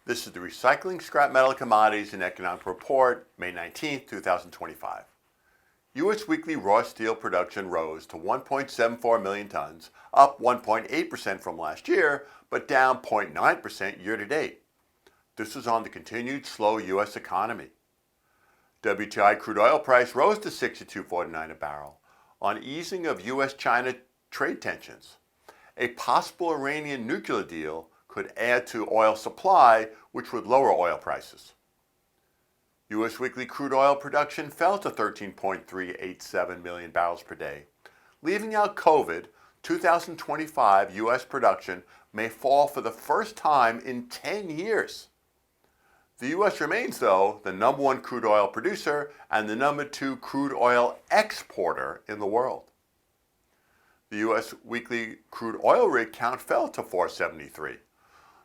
This is the Recycling, Scrap Metal, Commodities, and Economic Report, May 19, 2025. U.S. weekly raw steel production rose to 1.74 million tons, up 1.8% from last year, but down 0.9% year to date. This is on the continued slow U.S. economy. WTI crude oil price rose to $62.49 a barrel on easing of U.S.-China trade tensions. A possible Iranian nuclear deal could add to oil supply, which would lower oil prices. U.S. weekly crude oil production fell to 13.387 million barrels per day. Leaving out COVID, 2025 U.S. production may fall for the first time in 10 years. The U.S. remains, though, the number one crude oil producer and the number two crude oil exporter in the world. The U.S. weekly crude oil rig count fell to 473.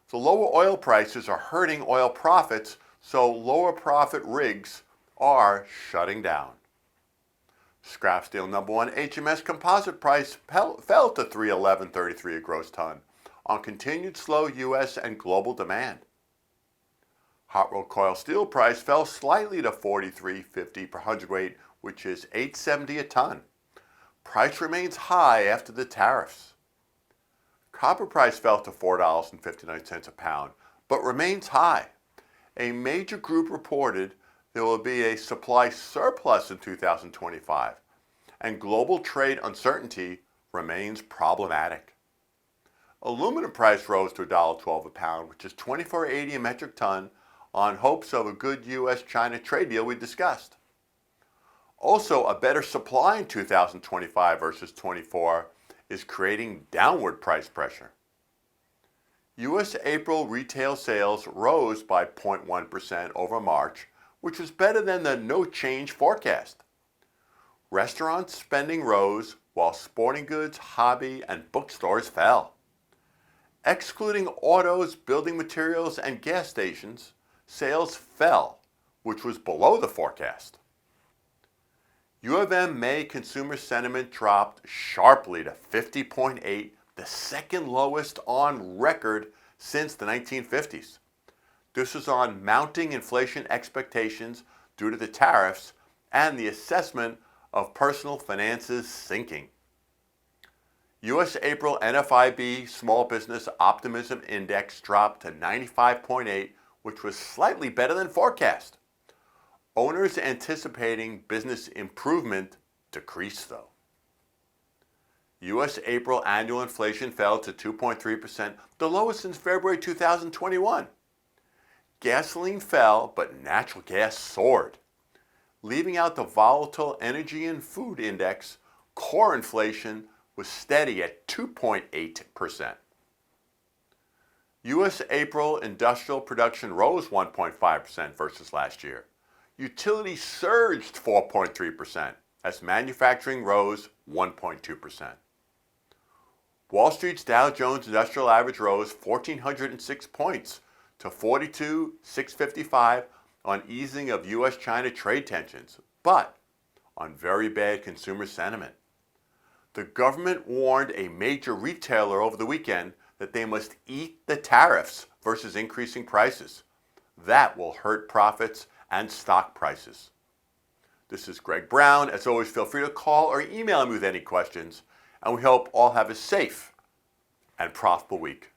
The lower oil prices are hurting oil profits, so lower profit rigs are shutting down. Scrap steel number one HMS composite price fell to $311.33 a gross ton on continued slow U.S. and global demand. Hot rolled coil steel price fell slightly to $43.50 per hundredweight, which is $8.70 a ton. Price remains high after the tariffs. Copper price fell to $4.59 a pound, but remains high. A major group reported there will be a supply surplus in 2025, and global trade uncertainty remains problematic. Aluminum price rose to $1.12 a pound, which is $24.80 a metric ton, on hopes of a good U.S.-China trade deal we discussed. Also, a better supply in 2025 versus 24 is creating downward price pressure. U.S. April retail sales rose by 0.1% over March, which was better than the no change forecast. Restaurant spending rose while sporting goods, hobby, and bookstores fell. Excluding autos, building materials, and gas stations, sales fell, which was below the forecast. U of M May consumer sentiment dropped sharply to 50.8, the second lowest on record since the 1950s. This is on mounting inflation expectations due to the tariffs and the assessment of personal finances sinking. U.S. April NFIB Small Business Optimism Index dropped to 95.8, which was slightly better than forecast. Owners anticipating business improvement decreased, though. U.S. April annual inflation fell to 2.3%, the lowest since February 2021. Gasoline fell, but natural gas soared. Leaving out the volatile energy and food index, core inflation was steady at 2.8%. U.S. April industrial production rose 1.5% versus last year. Utilities surged 4.3% as manufacturing rose 1.2%. Wall Street's Dow Jones Industrial Average rose 1,406 points to 42,655 on easing of U.S.-China trade tensions, but on very bad consumer sentiment. The government warned a major retailer over the weekend that they must eat the tariffs versus increasing prices. That will hurt profits and stock prices. This is Greg Brown. As always, feel free to call or email me with any questions, and we hope all have a safe and profitable week.